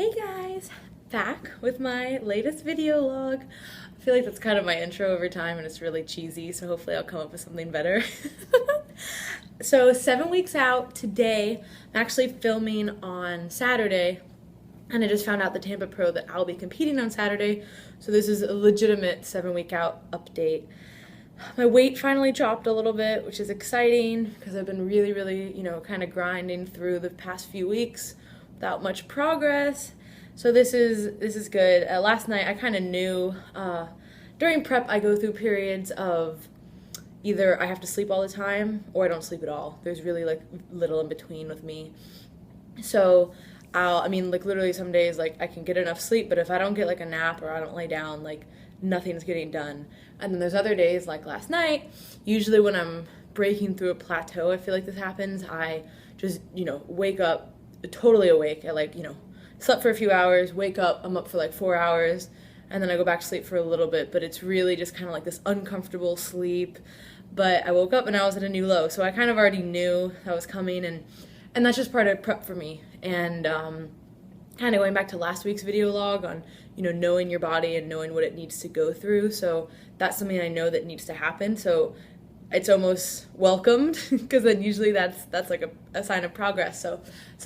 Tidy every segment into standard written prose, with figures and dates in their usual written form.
Hey guys, back with my latest video log. I feel like that's kind of my intro over time and it's really cheesy, so hopefully I'll come up with something better. So 7 weeks out today, I'm actually filming on Saturday, and I just found out the Tampa Pro that I'll be competing on Saturday, so this is a legitimate 7 week out update. My weight finally dropped a little bit, which is exciting because I've been really, kind of grinding through the past few weeks without much progress. So this is good. Last night I kind of knew. During prep, I go through periods of either I have to sleep all the time or I don't sleep at all. There's really like little in between with me. So literally some days like I can get enough sleep, but if I don't get like a nap or I don't lay down, like nothing's getting done. And then there's other days like last night, usually when I'm breaking through a plateau, I feel like this happens, I just, wake up totally awake. I slept for a few hours, wake up, I'm up for like 4 hours, and then I go back to sleep for a little bit, but it's really just kind of like this uncomfortable sleep. But I woke up and I was at a new low, so I kind of already knew that was coming, and that's just part of prep for me. And kind of going back to last week's video log on, knowing your body and knowing what it needs to go through. So that's something I know that needs to happen. So it's almost welcomed because then usually that's like a sign of progress. So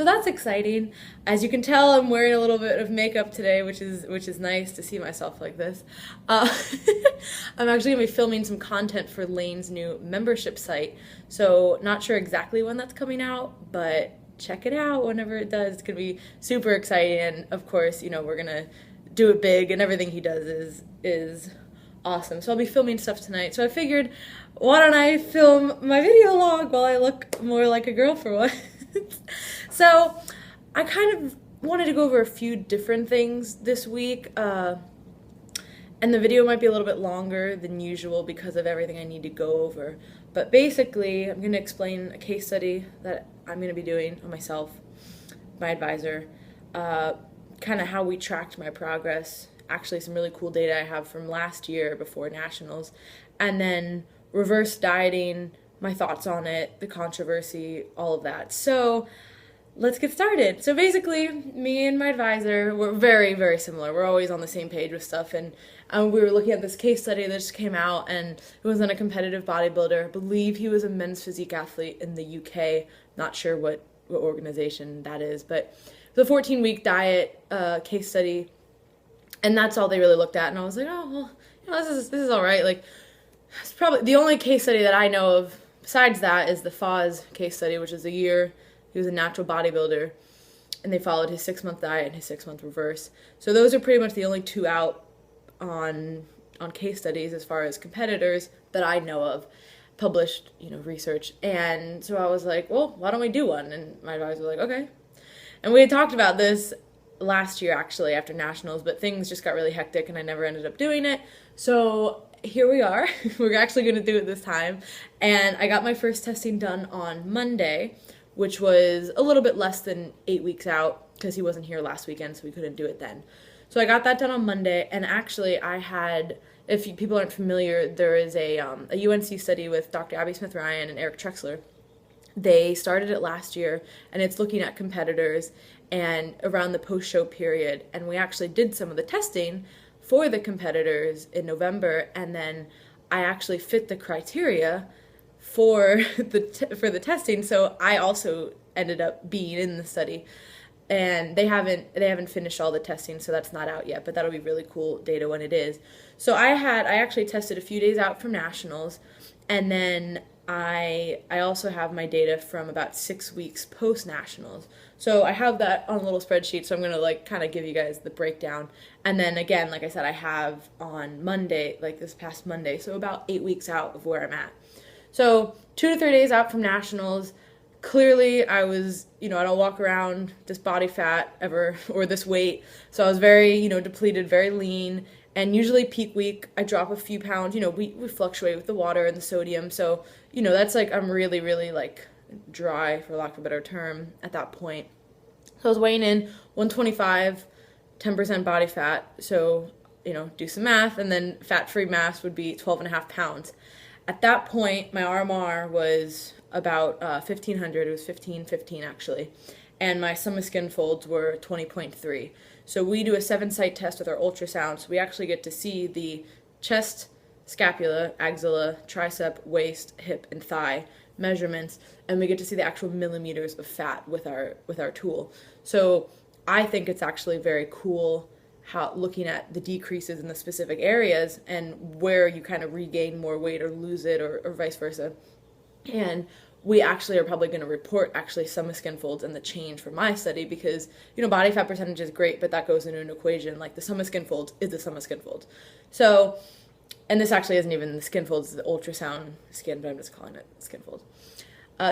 that's exciting. As you can tell, I'm wearing a little bit of makeup today, which is nice to see myself like this. I'm actually gonna be filming some content for Lane's new membership site. So not sure exactly when that's coming out, but check it out whenever it does. It's gonna be super exciting, and of course, we're gonna do it big, and everything he does is awesome. So I'll be filming stuff tonight. So I figured, why don't I film my video log while I look more like a girl for once? So I kind of wanted to go over a few different things this week, and the video might be a little bit longer than usual because of everything I need to go over. But basically, I'm going to explain a case study that I'm going to be doing on myself, my advisor, kind of how we tracked my progress, actually some really cool data I have from last year before nationals, and then reverse dieting, my thoughts on it, the controversy, all of that. So let's get started. So basically, me and my advisor, we're very, very similar. We're always on the same page with stuff, and we were looking at this case study that just came out, and it was on a competitive bodybuilder. I believe he was a men's physique athlete in the UK. Not sure what organization that is, but the 14-week diet case study, and that's all they really looked at. And I was like, oh, well, this is all right. Like, it's probably the only case study that I know of besides that is the Foz case study, which is a year. He was a natural bodybuilder, and they followed his 6-month diet and his 6-month reverse. So those are pretty much the only two out on case studies as far as competitors that I know of, published, research. And so I was like, well, why don't we do one? And my advisor was like, okay. And we had talked about this last year, actually, after nationals, but things just got really hectic and I never ended up doing it. So here we are. We're actually going to do it this time. And I got my first testing done on Monday, which was a little bit less than 8 weeks out because he wasn't here last weekend, so we couldn't do it then. So I got that done on Monday, and actually I had, if people aren't familiar, there is a UNC study with Dr. Abby Smith-Ryan and Eric Trexler. They started it last year, and it's looking at competitors and around the post-show period, and we actually did some of the testing for the competitors in November, and then I actually fit the criteria for the testing, so I also ended up being in the study. And they haven't finished all the testing, so that's not out yet, but that'll be really cool data when it is. So I actually tested a few days out from nationals, and then I also have my data from about 6 weeks post nationals. So I have that on a little spreadsheet, so I'm gonna kind of give you guys the breakdown. And then again, like I said, I have on Monday, like this past Monday, so about 8 weeks out of where I'm at. So 2 to 3 days out from nationals. Clearly, I was, I don't walk around this body fat ever or this weight. So I was very, depleted, very lean. And usually peak week, I drop a few pounds. We fluctuate with the water and the sodium. So, that's like I'm really, really like dry, for lack of a better term, at that point. So I was weighing in 125, 10% body fat. So, do some math. And then fat-free mass would be 12.5 pounds. At that point, my RMR was about 1,500. It was 1515 actually. and my summer skin folds were 20.3. So we do a 7-site test with our ultrasound, so we actually get to see the chest, scapula, axilla, tricep, waist, hip, and thigh measurements, and we get to see the actual millimeters of fat with our tool. So I think it's actually very cool how looking at the decreases in the specific areas and where you kind of regain more weight or lose it, or vice versa. And we actually are probably going to report actually some skin folds and the change from my study, because body fat percentage is great, but that goes into an equation. Like the sum of skin folds is the sum of skin folds. So, and this actually isn't even the skin folds, it's the ultrasound skin, but I'm just calling it skin folds.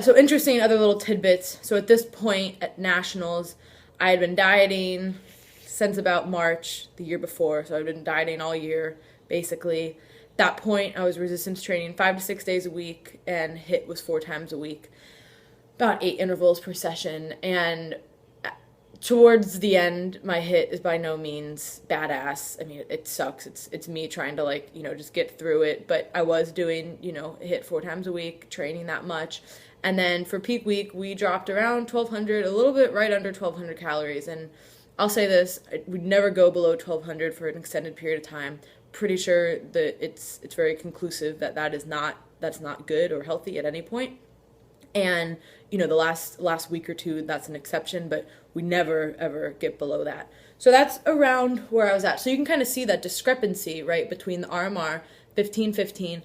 So interesting other little tidbits. So at this point at nationals, I had been dieting since about March the year before. So I'd been dieting all year, basically. At that point, I was resistance training 5 to 6 days a week, and HIIT was 4 times a week, about 8 intervals per session. And towards the end, my HIIT is by no means badass. I mean, it sucks. It's me trying to just get through it. But I was doing, HIIT 4 times a week, training that much. And then for peak week, we dropped around 1,200, a little bit right under 1,200 calories. And I'll say this, we'd never go below 1,200 for an extended period of time. Pretty sure that it's very conclusive that that's not good or healthy at any point. And the last week or two, that's an exception, but we never ever get below that. So that's around where I was at. So you can kind of see that discrepancy, right, between the RMR 15-15,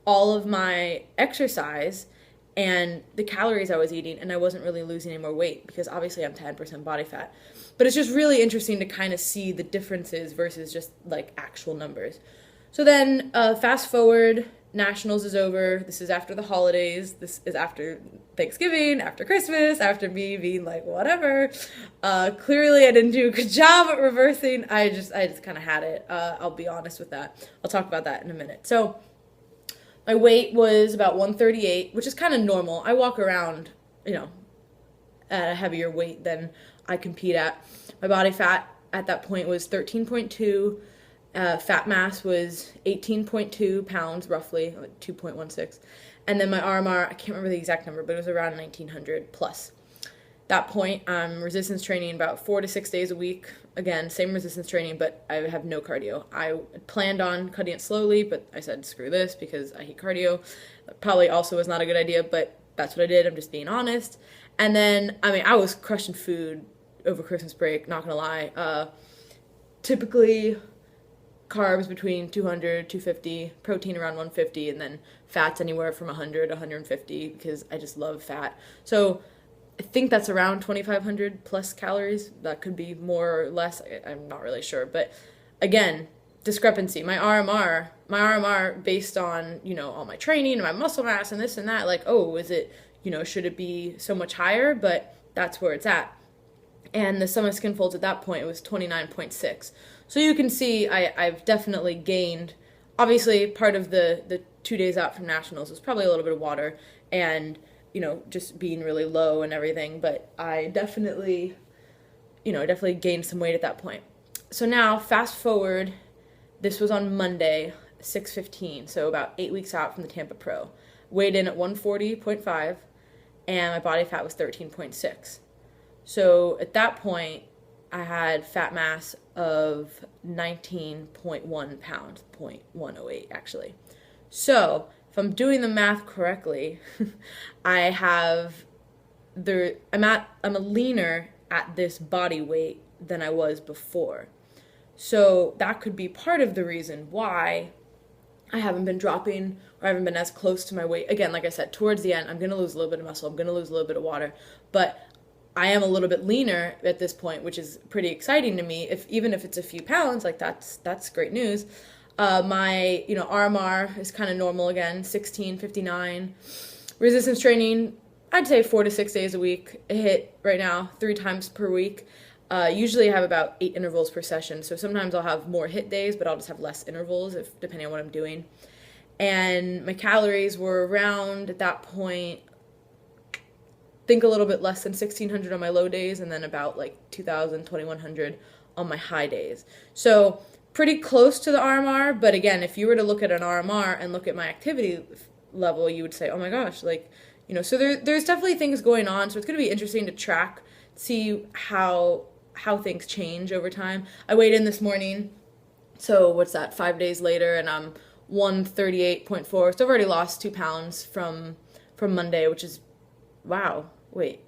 all of my exercise, and the calories I was eating, and I wasn't really losing any more weight because obviously I'm 10% body fat. But it's just really interesting to kind of see the differences versus just like actual numbers. So then fast forward, nationals is over. This is after the holidays. This is after Thanksgiving, after Christmas, after me being like, whatever. Clearly I didn't do a good job at reversing. I just kind of had it. I'll be honest with that. I'll talk about that in a minute. So my weight was about 138, which is kind of normal. I walk around, at a heavier weight than I compete at. My body fat at that point was 13.2. Fat mass was 18.2 pounds, roughly, 2.16. And then my RMR, I can't remember the exact number, but it was around 1,900 plus. At that point, I'm resistance training about 4 to 6 days a week. Again, same resistance training, but I have no cardio. I planned on cutting it slowly, but I said, screw this, because I hate cardio. That probably also was not a good idea, but that's what I did. I'm just being honest. And then, I was crushing food over Christmas break, not gonna lie. Typically, carbs between 200, 250, protein around 150, and then fats anywhere from 100 to 150, because I just love fat. So I think that's around 2,500 plus calories. That could be more or less. I'm not really sure. But again, discrepancy. My RMR based on, all my training and my muscle mass and this and that, like, oh, is it, should it be so much higher? But that's where it's at. And the sum of skin folds at that point, it was 29.6. So you can see I've definitely gained. Obviously, part of the 2 days out from nationals was probably a little bit of water and, just being really low and everything. But I definitely gained some weight at that point. So now, fast forward, this was on Monday, 6/15, so about 8 weeks out from the Tampa Pro. Weighed in at 140.5, and my body fat was 13.6. So at that point, I had fat mass of 19.1 pounds, 0.108 actually. So if I'm doing the math correctly, I'm a leaner at this body weight than I was before. So that could be part of the reason why I haven't been dropping, or I haven't been as close to my weight. Again, like I said, towards the end, I'm going to lose a little bit of muscle, I'm going to lose a little bit of water, but I am a little bit leaner at this point, which is pretty exciting to me. Even if it's a few pounds, like that's great news. My RMR is kind of normal again, 1659. Resistance training, I'd say 4 to 6 days a week. I HIIT right now 3 times per week. Usually I have about 8 intervals per session, so sometimes I'll have more HIIT days, but I'll just have less intervals depending on what I'm doing. And my calories were around at that point, think a little bit less than 1,600 on my low days, and then about like 2,000, 2,100 on my high days. So pretty close to the RMR, but again, if you were to look at an RMR and look at my activity level, you would say, oh my gosh, so there's definitely things going on. So it's going to be interesting to track see how things change over time. I weighed in this morning, so what's that, 5 days later, and I'm 138.4. So I've already lost 2 pounds from Monday, which is, wow, wait.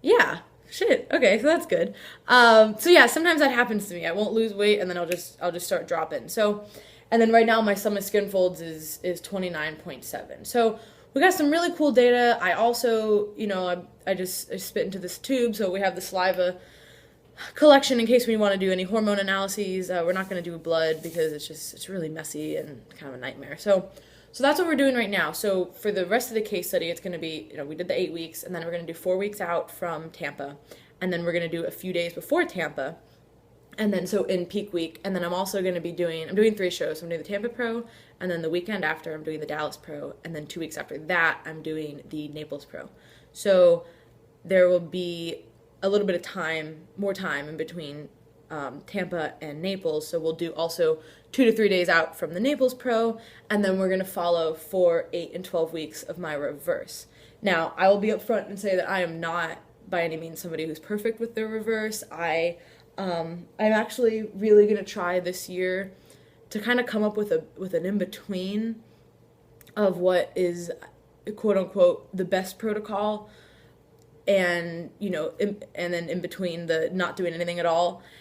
Yeah, shit. Okay, so that's good. So yeah, sometimes that happens to me. I won't lose weight, and then I'll just start dropping. So, and then right now my summer skin folds is 29.7. So we got some really cool data. I also, I spit into this tube, so we have the saliva collection in case we want to do any hormone analyses. We're not going to do blood because it's really messy and kind of a nightmare. So that's what we're doing right now. So for the rest of the case study, it's going to be, we did the 8 weeks, and then we're going to do 4 weeks out from Tampa, and then we're going to do a few days before Tampa, and then so in peak week, and then I'm also going to be I'm doing 3 shows. So I'm doing the Tampa Pro, and then the weekend after I'm doing the Dallas Pro, and then 2 weeks after that I'm doing the Naples Pro. So there will be a little bit of more time in between Tampa and Naples. So we'll do also 2 to 3 days out from the Naples Pro, and then we're going to follow 4, 8, and 12 weeks of my reverse. Now, I will be upfront and say that I am not by any means somebody who's perfect with the reverse. I'm actually really going to try this year to kind of come up with an in-between of what is, quote unquote, the best protocol, and and then in between the not doing anything at all.